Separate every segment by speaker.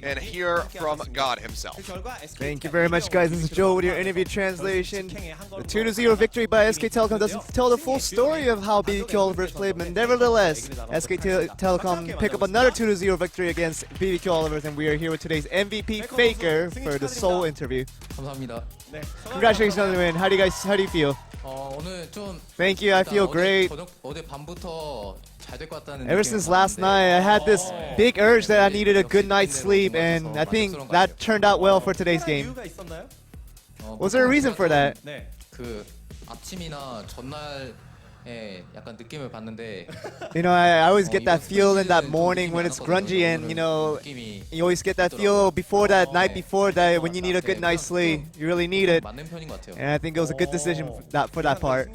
Speaker 1: and hear from God himself.
Speaker 2: Thank you very much, guys. This is Joe with your interview translation. The 2-0 victory by SK Telecom doesn't tell the full story of how BBQ Oliver's played, but nevertheless, SK Telecom pick up another 2-0 victory against BBQ Olivers, and we are here with today's MVP Faker for the Seoul interview.
Speaker 3: 감사합니다.
Speaker 2: Congratulations on the win. How do you feel?
Speaker 3: 오늘 좀
Speaker 2: Thank you. I feel great.
Speaker 3: 어제 밤부터 잘 될 것 같다는
Speaker 2: Ever since last night, I had this big urge that I needed a good night's sleep, and I think that turned out well for today's game. Was there a reason for that?
Speaker 3: 그 아침이나 전날에 약간 느낌을 받는데
Speaker 2: You know, I always get that feel in that morning when it's grungy, and you know, you always get that feel before that night before that when you need a good night's sleep. You really need it,
Speaker 3: 맞는 편인 것 같아요.
Speaker 2: and I think it was a good decision for that part.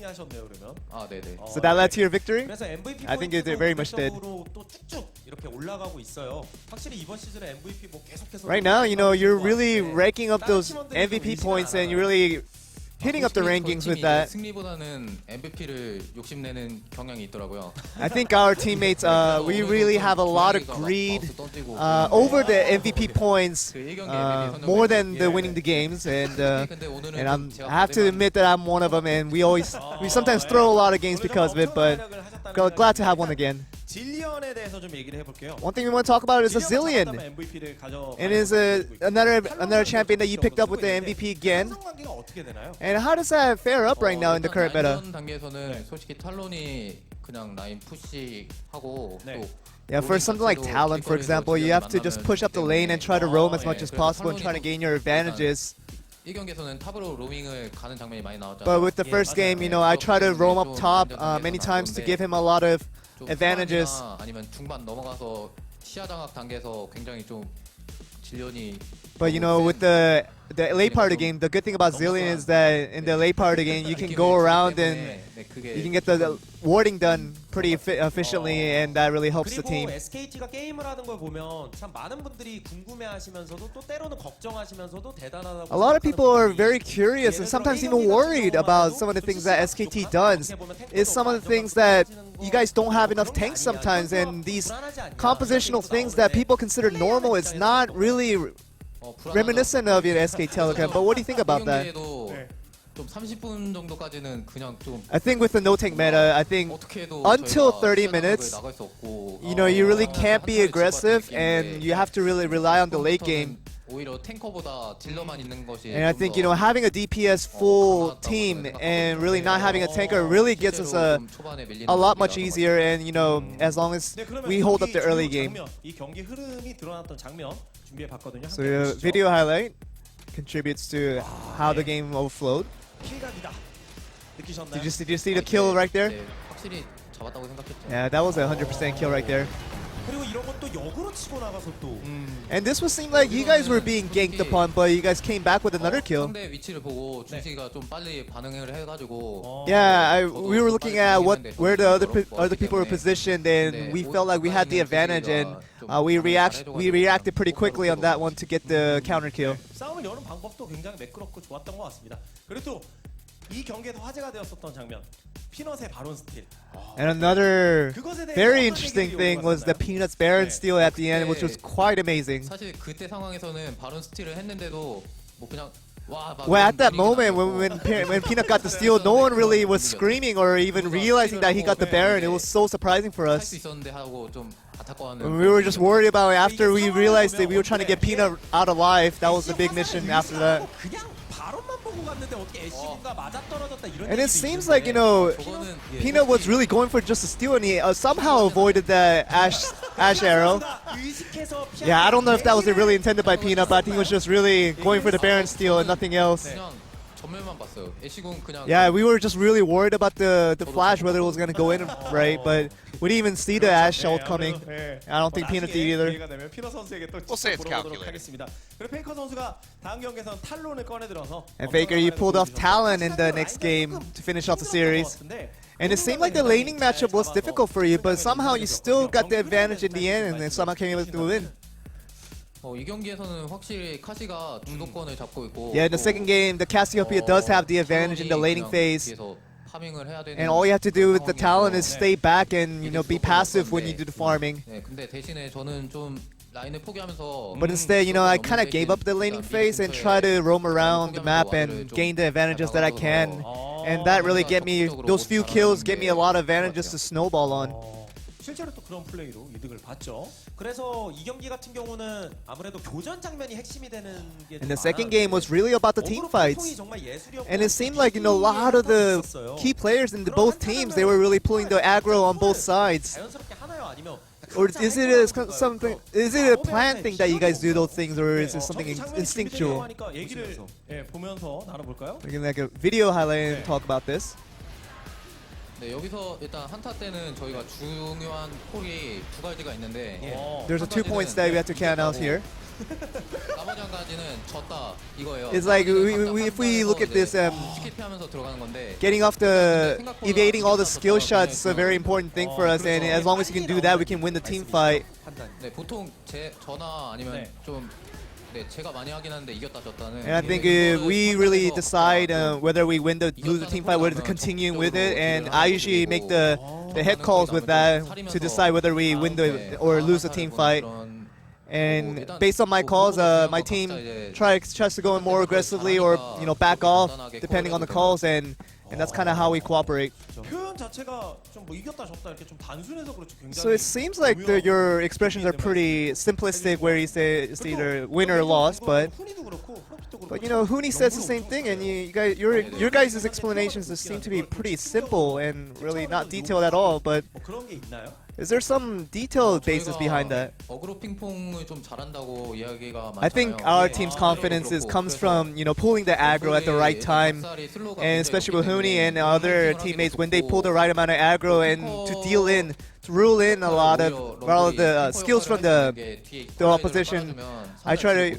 Speaker 3: 아, 네네.
Speaker 2: So that led to your victory? I think it very much did. Right now, you know, you're really racking up those MVP points, and you're really hitting up the rankings with that.
Speaker 3: 승리보다는 MVP를 욕심내는 경향이 있더라고요.
Speaker 2: I think our teammates, we really have a lot of greed over the MVP points, more than the winning the games, and I have to admit that I'm one of them, and we sometimes throw a lot of games because of it, but glad to have one again. One thing we want to talk about is a Zillion. It is another champion that you picked up with the MVP again. And how does that fare up right now in the current meta?
Speaker 3: 단계에서는 솔직히 탈론이 그냥 라인 푸시하고 또
Speaker 2: Yeah, for something like Talon, for example, you have to just push up the lane and try to roam as much as possible and try to gain your advantages.
Speaker 3: 이 경기에서는 탑으로 로밍을 가는 장면이 많이 나왔잖아요.
Speaker 2: But with the first game, you know, I try to roam up top many times to give him a lot of advantages.
Speaker 3: 아니면 중반 넘어가서 시야 장악 단계에서 굉장히 좀 질련이.
Speaker 2: But you know, with the late part of the game, the good thing about Zillion is that in the late part of the game, you can go around and you can get the warding done pretty efficiently, and that really helps the team.
Speaker 4: SKT가 게임을 하는 걸 보면 참 많은 분들이 궁금해하시면서도 또 때로는 걱정하시면서도 대단하다고.
Speaker 2: A lot of people are very curious and sometimes even worried about some of the things that SKT does. It's some of the things that you guys don't have enough tanks sometimes, and these compositional things that people consider normal, it's not really reminiscent of your SK Telecom. But what do you think about that?
Speaker 3: 좀 30분 정도까지는 그냥 좀
Speaker 2: I think with the no tank meta, I think until 30 minutes, you know, you really can't be aggressive, and you have to really rely on the late game.
Speaker 3: 오히려 탱커보다 딜러만 있는 것이.
Speaker 2: And I think, you know, having a DPS full team and really not having a tanker really gets us a lot much easier, and you know, as long as we hold up the early game. So the video highlight contributes to how the game overflowed. Did you see the kill right there?
Speaker 3: 확실히 잡았다고 생각했죠.
Speaker 2: Yeah, that was a 100% kill right there. And this would seem like you guys were being ganked upon, but you guys came back with another kill.
Speaker 3: 상대 위치를 보고 준식이가 좀 빨리 반응을 해가지고.
Speaker 2: Yeah, we were looking at where the other people were positioned, and we felt like we had the advantage, and we reacted pretty quickly on that one to get the counter kill.
Speaker 4: 싸움을 여는 방법도 굉장히 매끄럽고 좋았던 것 같습니다. 그리고 또 이 경기에서 화제가 되었었던 장면, 피넛의 바론 스틸.
Speaker 2: And another very interesting thing was the Peanuts Baron steal at the end, which was quite amazing.
Speaker 3: 사실 그때 상황에서는 바론 스틸을 했는데도 뭐 그냥.
Speaker 2: Well, at that moment, when Peanut got the steal, no one really was screaming or even realizing that he got the Baron. It was so surprising for us. We were just worried about it after we realized that we were trying to get Peanut out alive. That was the big mission after that. And it seems like, you know, Peanut was really going for just a steal, and he somehow avoided the Ash arrow. Yeah, I don't know if that was really intended by Peanut, but I think he was just really going for the Baron steal and nothing else. Yeah, we were just really worried about the flash, whether it was going to go in right, but we didn't even see the Ash ult coming. I don't think Peanut did either.
Speaker 1: We'll say it's calculated.
Speaker 2: And Faker, you pulled off Talon in the next game to finish off the series. And it seemed like the laning matchup was difficult for you, but somehow you still got the advantage in the end, and then somehow came able to win.
Speaker 3: 이 경기에서는 확실히 카시가 주도권을 잡고 있고.
Speaker 2: Yeah, in the second game, the Cassiopeia does have the advantage in the laning phase. And all you have to do with the Talon is stay back and, you know, be passive when you do the farming.
Speaker 3: 근데 대신에 저는 좀 라인을 포기하면서
Speaker 2: But instead, you know, I kind of gave up the laning phase and try to roam around the map and gain the advantages that I can. And that really get me, those few kills get me a lot of advantages to snowball on.
Speaker 4: 실제로 또 그런 플레이로 이득을 봤죠. 그래서 이 경기 같은 경우는 아무래도 교전 장면이 핵심이 되는 게
Speaker 2: And the second game was really about the team fights. And it seemed like, you know, a lot of the key players in both teams, they were really pulling the aggro on both sides.
Speaker 4: 자연스럽게 하나요? 아니면
Speaker 2: Or is it a planned thing that you guys do those things, or is it something instinctual?
Speaker 4: 얘기를 보면서 나눠볼까요?
Speaker 2: We can like a video highlight and talk about this.
Speaker 3: 네, 여기서 일단 한타 때는 저희가 중요한 콜이 두 가지가 있는데
Speaker 2: There's 2 points that we have to count out here.
Speaker 3: 나머지 한 가지는 졌다 이거예요.
Speaker 2: It's like if we look at this,
Speaker 3: 스킵하면서 들어가는 건데
Speaker 2: getting off the evading all the skill shots is a very important thing for us, and as long as you can do that, we can win the team fight.
Speaker 3: 네, 보통 저나 아니면 좀 네, 제가 많이 하긴 하는데 이겼다 졌다는.
Speaker 2: And I think we really decide whether we win the lose the team fight, whether to continue with it, and I usually make the head calls with that to decide whether we win or lose the team fight. And based on my calls, my team tries to go in more aggressively or back off depending on the calls, and that's kind of how we cooperate.
Speaker 4: 표현 자체가 좀 뭐 이겼다 졌다 이렇게 좀 단순해서 그렇죠. 굉장히.
Speaker 2: So it seems like your expressions are pretty simplistic, where you say it's either win or loss, but you know, HUNI says the same thing, and your guys' explanations just seem to be pretty simple and really not detailed at all. But
Speaker 4: 그런 게 있나요?
Speaker 2: is there some detailed basis behind that?
Speaker 3: 어그로 핑퐁을 좀 잘한다고 이야기가 많잖아요.
Speaker 2: I think our team's confidence comes from pulling the aggro at the right time, and especially with HUNI and other teammates when they pull the right amount of aggro and to rule in a lot of the skills from the opposition.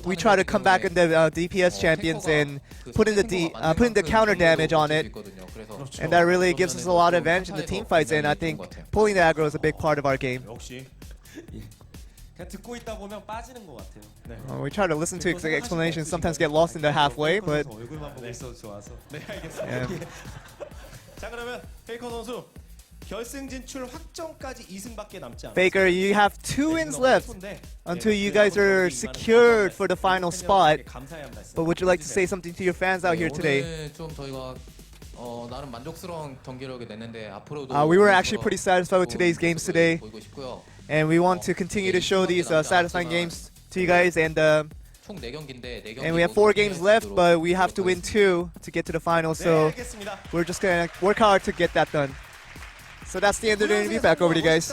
Speaker 2: We try to come back in the DPS champions and put in the counter damage on it, and that really gives us a lot of advantage in the team fights. And I think pulling the aggro is a big part of our game.
Speaker 4: 역시 그냥 듣고 있다 보면 빠지는 것 같아요.
Speaker 2: We try to listen to explanations, sometimes get lost in the halfway, but
Speaker 4: 얼굴만 보고 있어도 좋아서. 네, 알겠습니다. 자, 그러면 페이커 선수 결승 진출 확정까지 2승밖에 남지 않았어요.
Speaker 2: Faker, you have 2 wins left until you guys are secured for the final spot. But would you like to say something to your fans out here today?
Speaker 3: 오늘 좀 저희가 나름 만족스러운 경기력이 냈는데 앞으로도
Speaker 2: We were actually pretty satisfied with today's games today,
Speaker 3: 보이고 싶고요.
Speaker 2: and we want to continue to show these satisfying games to you guys. And
Speaker 3: 총 4경기인데 4경기
Speaker 2: we have 4 games left, but we have to win 2 to get to the final. So we're just gonna work hard to get that done. So that's the end of the interview. Back over to you guys.